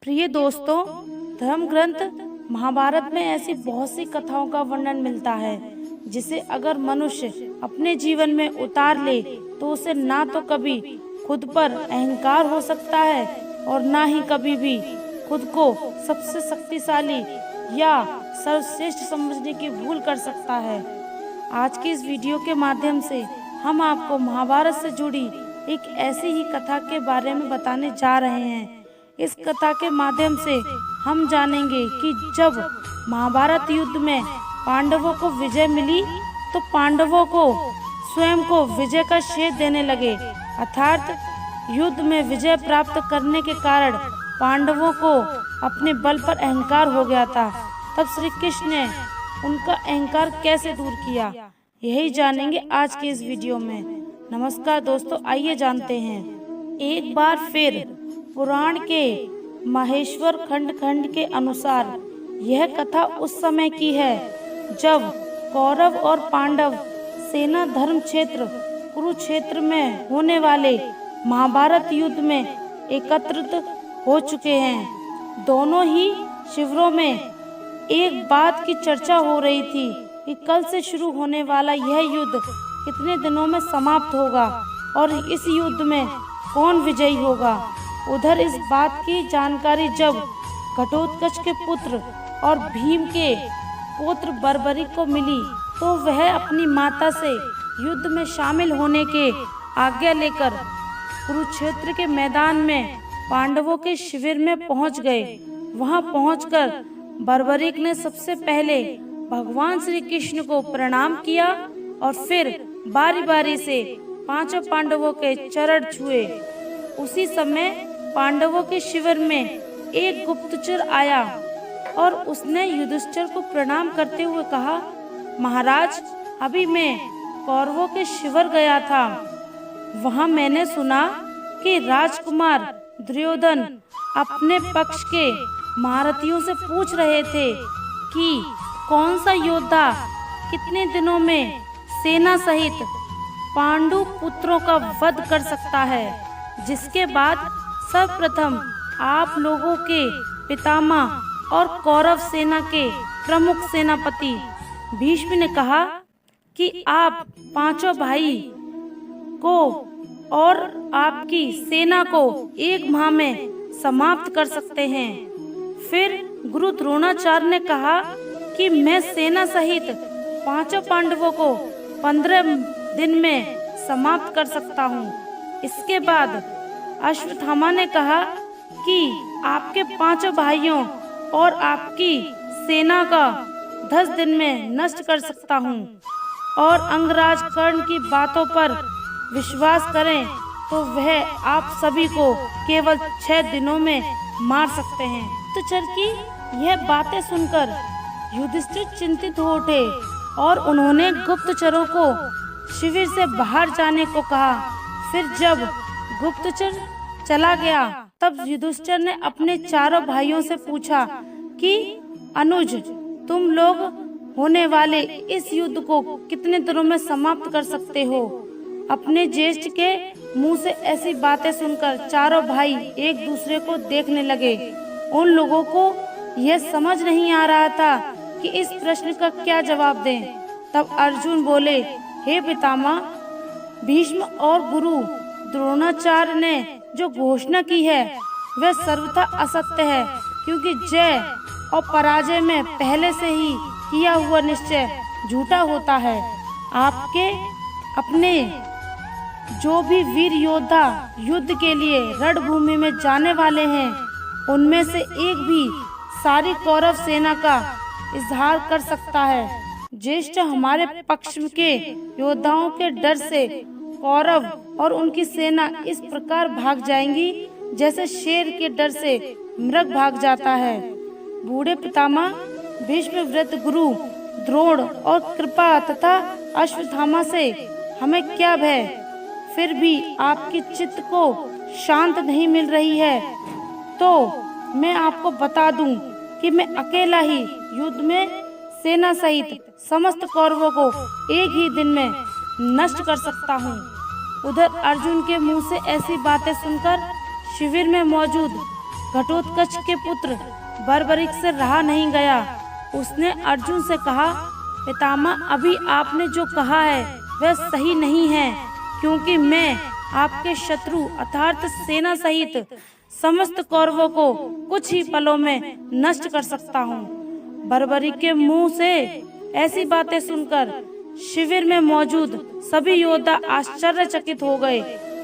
प्रिय दोस्तों, धर्म ग्रंथ महाभारत में ऐसी बहुत सी कथाओं का वर्णन मिलता है जिसे अगर मनुष्य अपने जीवन में उतार ले तो उसे ना तो कभी खुद पर अहंकार हो सकता है और ना ही कभी भी खुद को सबसे शक्तिशाली या सर्वश्रेष्ठ समझने की भूल कर सकता है। आज के इस वीडियो के माध्यम से हम आपको महाभारत से जुड़ी एक ऐसी ही कथा के बारे में बताने जा रहे हैं। इस कथा के माध्यम से हम जानेंगे कि जब महाभारत युद्ध में पांडवों को विजय मिली तो पांडवों को स्वयं को विजय का श्रेय देने लगे, अर्थात युद्ध में विजय प्राप्त करने के कारण पांडवों को अपने बल पर अहंकार हो गया था। तब श्री कृष्ण ने उनका अहंकार कैसे दूर किया, यही जानेंगे आज के इस वीडियो में। नमस्कार दोस्तों, आइए जानते हैं। एक बार फिर पुराण के माहेश्वर खंड के अनुसार यह कथा उस समय की है जब कौरव और पांडव सेना धर्म क्षेत्र कुरुक्षेत्र में होने वाले महाभारत युद्ध में एकत्रित हो चुके हैं। दोनों ही शिविरों में एक बात की चर्चा हो रही थी कि कल से शुरू होने वाला यह युद्ध कितने दिनों में समाप्त होगा और इस युद्ध में कौन विजयी होगा। उधर इस बात की जानकारी जब घटोत्कच के पुत्र और भीम के पुत्र बर्बरी को मिली तो वह अपनी माता से युद्ध में शामिल होने के आज्ञा लेकर कुरुक्षेत्र के मैदान में पांडवों के शिविर में पहुंच गए। वहां पहुंचकर बर्बरीक ने सबसे पहले भगवान श्री कृष्ण को प्रणाम किया और फिर बारी बारी से पांचों पांडवों के चरण छुए। उसी समय पांडवों के शिविर में एक गुप्तचर आया और उसने युधिष्ठिर को प्रणाम करते हुए कहा, महाराज, अभी मैं कौरवों के शिविर गया था। वहां मैंने सुना कि राजकुमार दुर्योधन अपने पक्ष के महारथियों से पूछ रहे थे कि कौन सा योद्धा कितने दिनों में सेना सहित पांडु पुत्रों का वध कर सकता है। जिसके बाद सर्वप्रथम आप लोगों के पितामह और कौरव सेना के प्रमुख सेनापति भीष्म ने कहा कि आप पांचों भाई को और आपकी सेना को एक माह में समाप्त कर सकते हैं। फिर गुरु द्रोणाचार्य ने कहा कि मैं सेना सहित पांचों पांडवों को 15 दिन में समाप्त कर सकता हूँ। इसके बाद अश्वत्थामा ने कहा कि आपके पांचों भाइयों और आपकी सेना का 10 दिन में नष्ट कर सकता हूँ और अंगराज कर्ण की बातों पर विश्वास करें तो वह आप सभी को केवल 6 दिनों में मार सकते हैं। तो चर की यह बातें सुनकर युधिष्ठिर चिंतित हो उठे और उन्होंने गुप्तचरों को शिविर से बाहर जाने को कहा। फिर जब गुप्तचर चला गया तब युधिष्ठिर ने अपने चारों भाइयों से पूछा कि अनुज, तुम लोग होने वाले इस युद्ध को कितने दिनों में समाप्त कर सकते हो। अपने ज्येष्ठ के मुंह से ऐसी बातें सुनकर चारों भाई एक दूसरे को देखने लगे। उन लोगों को यह समझ नहीं आ रहा था कि इस प्रश्न का क्या जवाब दें। तब अर्जुन बोले, हे पितामह, भीष्म और गुरु द्रोणाचार्य ने जो घोषणा की है वह सर्वथा असत्य है, क्योंकि जय और पराजय में पहले से ही किया हुआ निश्चय झूठा होता है। आपके अपने जो भी वीर योद्धा युद्ध के लिए रणभूमि में जाने वाले हैं उनमें से एक भी सारी कौरव सेना का इजहार कर सकता है। ज्येष्ठ हमारे पक्ष के योद्धाओं के डर से कौरव और उनकी सेना इस प्रकार भाग जाएंगी जैसे शेर के डर से मृग भाग जाता है। बूढ़े पितामह भीष्म, वृद्ध गुरु द्रोण और कृपा तथा अश्वत्थामा से हमें क्या भय। फिर भी आपकी चित्त को शांत नहीं मिल रही है तो मैं आपको बता दूं कि मैं अकेला ही युद्ध में सेना सहित समस्त कौरवों को एक ही दिन में नष्ट कर सकता हूँ। उधर अर्जुन के मुंह से ऐसी बातें सुनकर शिविर में मौजूद घटोत्कच के पुत्र बर्बरिक से रहा नहीं गया। उसने अर्जुन से कहा, पितामह, अभी आपने जो कहा है वह सही नहीं है, क्योंकि मैं आपके शत्रु अर्थात सेना सहित समस्त कौरवों को कुछ ही पलों में नष्ट कर सकता हूँ। बर्बरिक के मुंह से ऐसी बातें सुनकर शिविर में मौजूद सभी योद्धा आश्चर्यचकित हो गए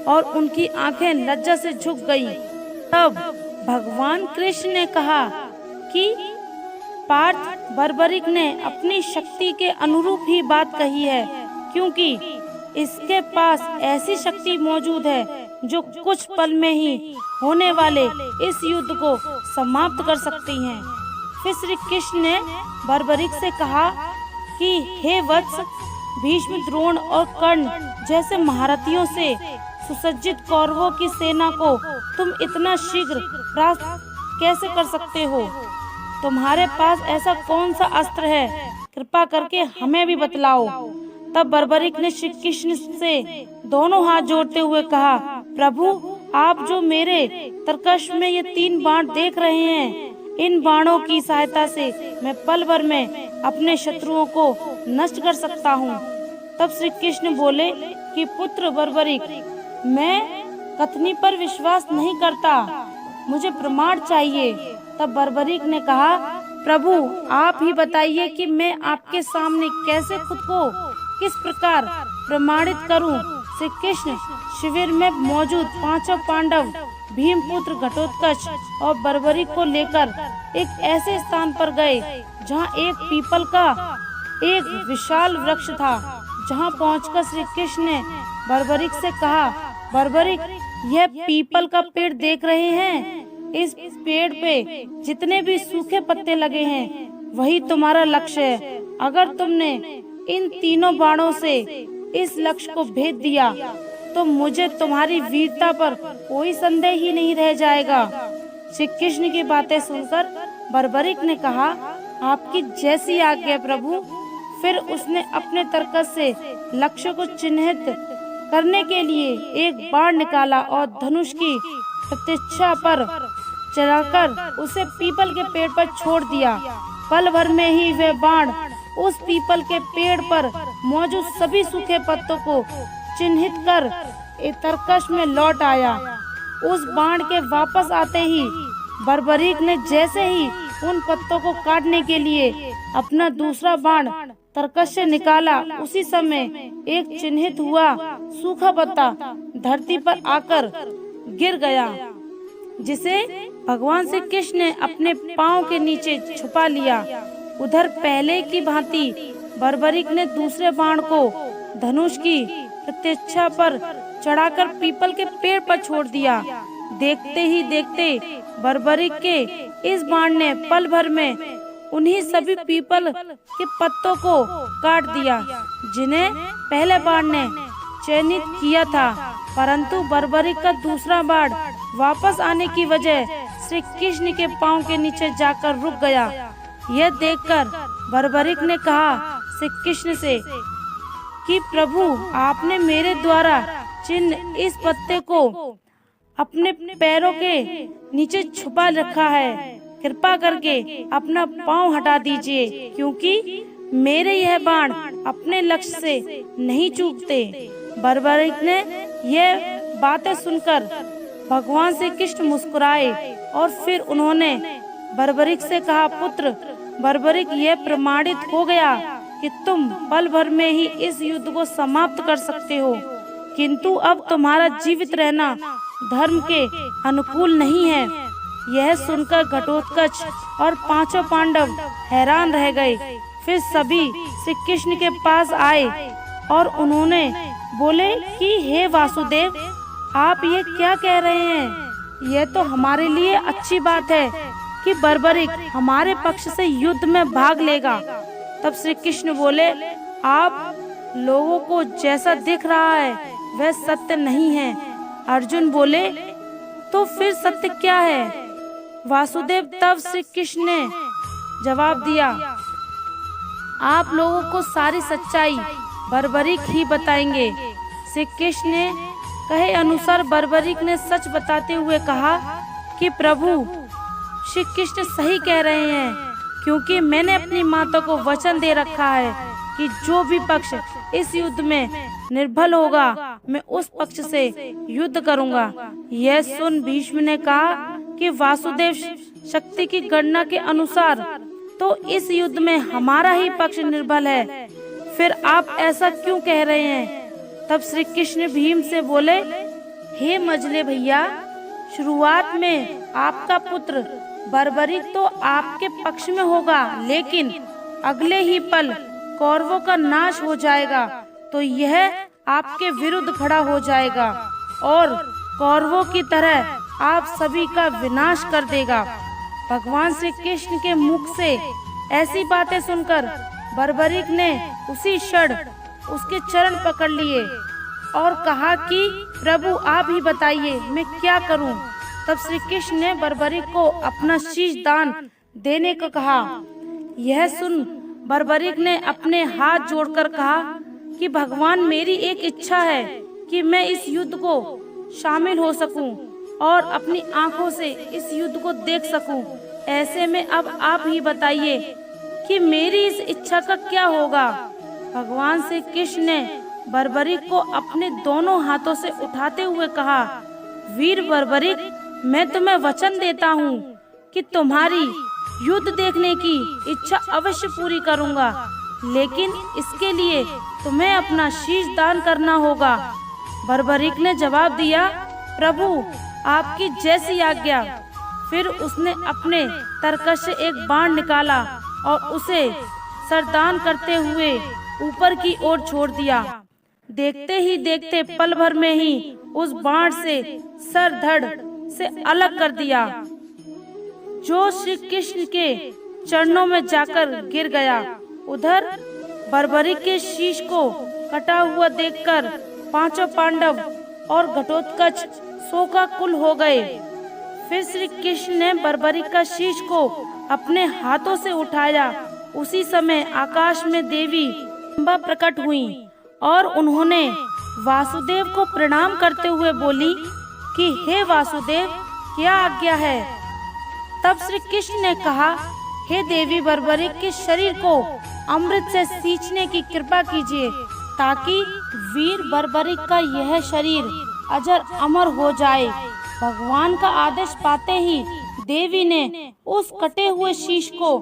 और उनकी आंखें लज्जा से झुक गईं। तब भगवान कृष्ण ने कहा कि पार्थ, बर्बरिक ने अपनी शक्ति के अनुरूप ही बात कही है, क्योंकि इसके पास ऐसी शक्ति मौजूद है जो कुछ पल में ही होने वाले इस युद्ध को समाप्त कर सकती है। फिर श्री कृष्ण ने बर्बरिक से कहा कि हे वत्स, भीष्म, द्रोण और कर्ण जैसे महारथियों से सुसज्जित कौरवों की सेना को तुम इतना शीघ्र परास्त कैसे कर सकते हो? तुम्हारे पास ऐसा कौन सा अस्त्र है? कृपा करके हमें भी बतलाओ। तब बर्बरिक ने श्री कृष्ण से दोनों हाथ जोड़ते हुए कहा, प्रभु, आप जो मेरे तरकश में ये 3 बाण देख रहे हैं, इन बाणों की सहायता से मैं पल भर में अपने शत्रुओं को नष्ट कर सकता हूँ। तब श्री कृष्ण बोले कि पुत्र बर्बरिक, मैं कथनी पर विश्वास नहीं करता, मुझे प्रमाण चाहिए। तब बर्बरिक ने कहा, प्रभु, आप ही बताइए कि मैं आपके सामने कैसे खुद को किस प्रकार प्रमाणित करूं। श्री कृष्ण शिविर में मौजूद 5 पांडव भीमपुत्र घटोत्कच और बर्बरिक को लेकर एक ऐसे स्थान पर गए जहां एक पीपल का एक विशाल वृक्ष था। जहां पहुंचकर श्री कृष्ण ने बर्बरिक से कहा, बर्बरिक, यह पीपल का पेड़ देख रहे हैं? इस पेड़ पे जितने भी सूखे पत्ते लगे हैं वही तुम्हारा लक्ष्य है। अगर तुमने इन 3 बाणों से इस लक्ष्य को भेद दिया तो मुझे तुम्हारी वीरता पर कोई संदेह ही नहीं रह जाएगा। श्री कृष्ण की बातें सुनकर बर्बरिक ने कहा, आपकी जैसी आज्ञा प्रभु। फिर उसने अपने तरकश से लक्ष्य को चिन्हित करने के लिए एक बाण निकाला और धनुष की प्रतीक्षा पर चलाकर उसे पीपल के पेड़ पर छोड़ दिया। पल भर में ही वह बाण उस पीपल के पेड़ पर मौजूद सभी सूखे पत्तों को चिन्हित कर एक तरकश में लौट आया। उस बाण के वापस आते ही बर्बरिक ने जैसे ही उन पत्तों को काटने के लिए अपना दूसरा बाण तरकश से निकाला, उसी समय एक चिन्हित हुआ सूखा पत्ता धरती पर आकर गिर गया, जिसे भगवान श्री कृष्ण ने अपने पांव के नीचे छुपा लिया। उधर पहले की भांति बर्बरिक ने दूसरे बाण को धनुष की प्रतीक्षा पर चढ़ाकर पीपल के पेड़ पर छोड़ दिया। देखते ही देखते बर्बरिक के इस बाण ने पल भर में उन्हीं सभी पीपल के पत्तों को काट दिया जिन्हें पहले बाण ने चयनित किया था। परंतु बर्बरिक का दूसरा बाण वापस आने की वजह श्री कृष्ण के पांव के नीचे जाकर रुक गया। यह देखकर बर्बरिक ने कहा श्री कृष्ण से कि प्रभु, आपने मेरे द्वारा चिन्ह इस पत्ते को अपने पैरों के नीचे छुपा रखा है। कृपा करके अपना पांव हटा दीजिए, क्योंकि मेरे यह बाण अपने लक्ष्य से नहीं चूकते। बर्बरिक ने यह बातें सुनकर भगवान श्री कृष्ण मुस्कुराए और फिर उन्होंने बर्बरिक से कहा, पुत्र बर्बरिक, यह प्रमाणित हो गया कि तुम पल भर में ही इस युद्ध को समाप्त कर सकते हो, किंतु अब तुम्हारा जीवित रहना धर्म के अनुकूल नहीं है। यह सुनकर घटोत्कच और 5 पांडव हैरान रह गए। फिर सभी श्री कृष्ण के पास आए और उन्होंने बोले कि हे वासुदेव, आप ये क्या कह रहे हैं? यह तो हमारे लिए अच्छी बात है कि बर्बरिक हमारे पक्ष से युद्ध में भाग लेगा। तब श्री कृष्ण बोले, आप लोगों को जैसा दिख रहा है वह सत्य नहीं है। अर्जुन बोले, तो फिर सत्य क्या है? वासुदेव तब श्री कृष्ण ने जवाब दिया, आप लोगों को सारी सच्चाई बर्बरिक ही बताएंगे। श्री कृष्ण ने कहे अनुसार बर्बरिक ने सच बताते हुए कहा कि प्रभु, श्री कृष्ण सही कह रहे हैं, क्योंकि मैंने अपनी माता को वचन दे रखा है कि जो भी पक्ष इस युद्ध में निर्बल होगा मैं उस पक्ष से युद्ध करूंगा। यह सुन भीष्म ने कहा कि वासुदेव शक्ति की गणना के अनुसार तो इस युद्ध में हमारा ही पक्ष निर्बल है, फिर आप ऐसा क्यों कह रहे हैं? तब श्री कृष्ण भीम से बोले, हे मजले भैया, शुरुआत में आपका पुत्र बर्बरीक तो आपके पक्ष में होगा, लेकिन अगले ही पल कौरवों का नाश हो जाएगा तो यह आपके विरुद्ध खड़ा हो जाएगा और कौरवों की तरह आप सभी का विनाश कर देगा। भगवान श्री कृष्ण के मुख से ऐसी बातें सुनकर बर्बरीक ने उसी क्षण उसके चरण पकड़ लिए और कहा कि प्रभु आप ही बताइए मैं क्या करूं। तब श्री कृष्ण ने बर्बरीक को अपना शीश दान देने को कहा। यह सुन बर्बरीक ने अपने हाथ जोड़कर कहा कि भगवान, मेरी एक इच्छा है कि मैं इस युद्ध को शामिल हो सकूं और अपनी आंखों से इस युद्ध को देख सकूं। ऐसे में अब आप ही बताइए कि मेरी इस इच्छा का क्या होगा। भगवान श्री कृष्ण ने बर्बरीक को अपने दोनों हाथों से उठाते हुए कहा, वीर बर्बरीक, मैं तुम्हें वचन देता हूँ कि तुम्हारी युद्ध देखने की इच्छा अवश्य पूरी करूँगा, लेकिन इसके लिए तुम्हें अपना शीश दान करना होगा। बर्बरीक ने जवाब दिया, प्रभु आपकी जैसी आज्ञा। फिर उसने अपने तरकश से एक बाण निकाला और उसे सरदान करते हुए ऊपर की ओर छोड़ दिया। देखते ही देखते पल भर में ही उस बाण से सर धड़ से अलग कर दिया, जो श्री कृष्ण के चरणों में जाकर गिर गया। उधर बर्बरीक के शीश को कटा हुआ देखकर पांचों पांडव और घटोत्कच शोकाकुल हो गए। फिर श्री कृष्ण ने बर्बरीक का शीश को अपने हाथों से उठाया। उसी समय आकाश में देवी अम्बा प्रकट हुई और उन्होंने वासुदेव को प्रणाम करते हुए बोली कि हे वासुदेव, क्या आज्ञा है। तब श्री कृष्ण ने कहा, हे देवी, बर्बरीक के शरीर को अमृत से सींचने की कृपा कीजिए ताकि वीर बर्बरीक का यह शरीर अजर अमर हो जाए। भगवान का आदेश पाते ही देवी ने उस कटे हुए शीश को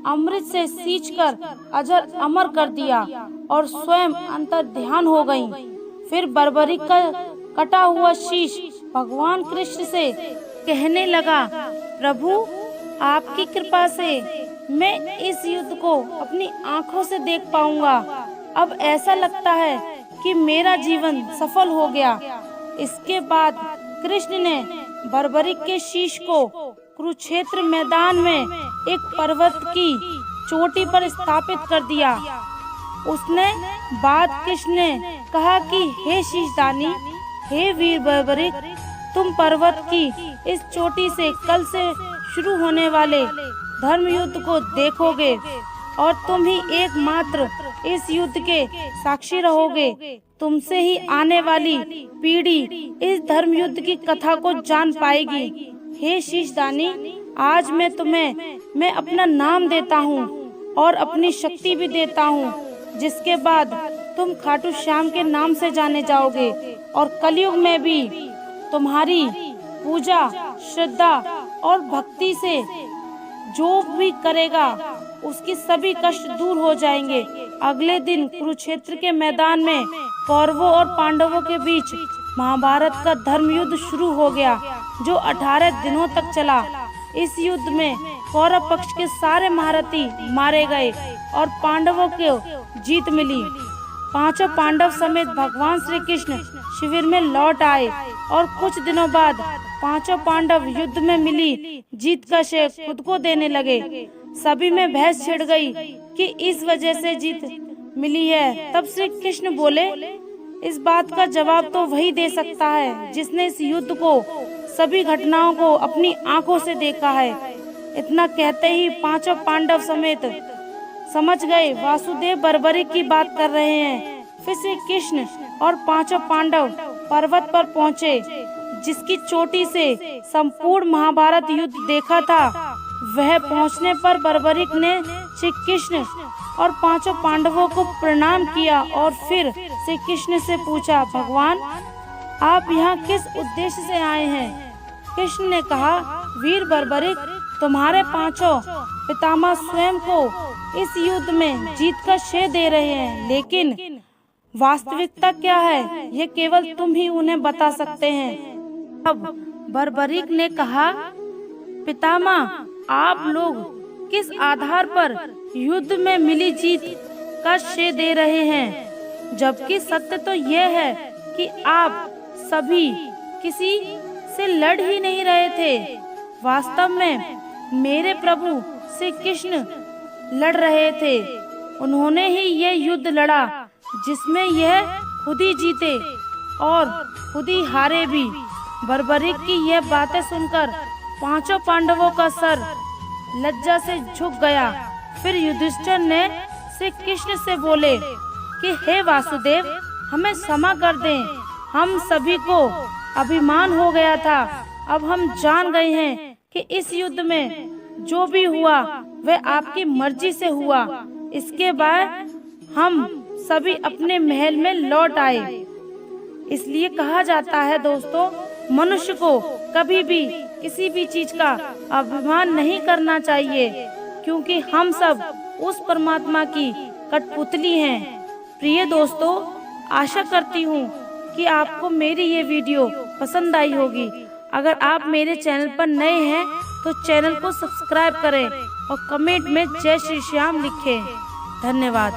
अमृत से सींचकर अजर अमर कर दिया और स्वयं अंतर ध्यान हो गईं। फिर बर्बरीक का कटा हुआ शीश भगवान कृष्ण से कहने लगा, प्रभु आपकी कृपा से मैं इस युद्ध को अपनी आंखों से देख पाऊंगा। अब ऐसा लगता है कि मेरा जीवन सफल हो गया। इसके बाद कृष्ण ने बर्बरीक के शीश को कुरुक्षेत्र मैदान में एक पर्वत की चोटी पर स्थापित कर दिया। उसने बाद कृष्ण ने कहा कि हे शीशदानी, हे वीर बर्बरीक, तुम पर्वत की इस चोटी से कल से शुरू होने वाले धर्म युद्ध को देखोगे और तुम ही एकमात्र इस युद्ध के साक्षी रहोगे। तुमसे ही आने वाली पीढ़ी इस धर्म युद्ध की कथा को जान पाएगी। हे शीशदानी, आज मैं अपना नाम देता हूँ और अपनी शक्ति भी देता हूँ, जिसके बाद तुम खाटू श्याम के नाम से जाने जाओगे और कलयुग में भी तुम्हारी पूजा, श्रद्धा और भक्ति से जो भी करेगा उसकी सभी कष्ट दूर हो जाएंगे। अगले दिन कुरुक्षेत्र के मैदान में कौरवों और पांडवों के बीच महाभारत का धर्म युद्ध शुरू हो गया, जो 18 दिनों तक चला। इस युद्ध में कौरव पक्ष के सारे महारथी मारे गए और पांडवों को जीत मिली। पांचों पांडव समेत भगवान श्री कृष्ण शिविर में लौट आए और कुछ दिनों बाद पांचों पांडव युद्ध में मिली जीत का श्रेय खुद को देने लगे। सभी में बहस छिड़ गई कि इस वजह से जीत मिली है। तब श्री कृष्ण बोले, इस बात का जवाब तो वही दे सकता है जिसने इस युद्ध को, सभी घटनाओं को अपनी आंखों से देखा है। इतना कहते ही पांचों पांडव समेत समझ गए वासुदेव बर्बरीक की बात कर रहे हैं। फिर श्री कृष्ण और पांचों पांडव पर्वत पर पहुँचे, जिसकी चोटी से संपूर्ण महाभारत युद्ध देखा था। वह पहुंचने पर बर्बरीक ने श्री कृष्ण और पांचों पांडवों को प्रणाम किया और फिर श्री कृष्ण से पूछा, भगवान आप यहाँ किस उद्देश्य से आए हैं? कृष्ण ने कहा, वीर बर्बरीक, तुम्हारे पांचों पितामह स्वयं को इस युद्ध में जीत का श्रेय दे रहे हैं, लेकिन वास्तविकता क्या है ये केवल तुम ही उन्हें बता सकते हैं। अब बर्बरीक ने कहा, पितामह आप लोग किस आधार पर युद्ध में मिली जीत का श्रेय दे रहे हैं, जबकि सत्य तो यह है कि आप सभी किसी से लड़ ही नहीं रहे थे। वास्तव में मेरे प्रभु श्री कृष्ण लड़ रहे थे। उन्होंने ही ये युद्ध लड़ा जिसमें यह खुद ही जीते और खुद ही हारे भी। बर्बरीक की यह बातें सुनकर पांचों पांडवों का सर लज्जा से झुक गया। फिर युधिष्ठिर ने श्री कृष्ण से बोले कि हे वासुदेव, हमें क्षमा कर दें, हम सभी को अभिमान हो गया था। अब हम जान गए हैं कि इस युद्ध में जो भी हुआ वह आपकी मर्जी से हुआ। इसके बाद हम सभी अपने महल में लौट आए। इसलिए कहा जाता है दोस्तों, मनुष्य को कभी भी किसी भी चीज का अभिमान नहीं करना चाहिए, क्योंकि हम सब उस परमात्मा की कठपुतली हैं। प्रिय दोस्तों, आशा करती हूँ कि आपको मेरी ये वीडियो पसंद आई होगी। अगर आप मेरे चैनल पर नए हैं तो चैनल को सब्सक्राइब करें और कमेंट में जय श्री श्याम लिखें। धन्यवाद।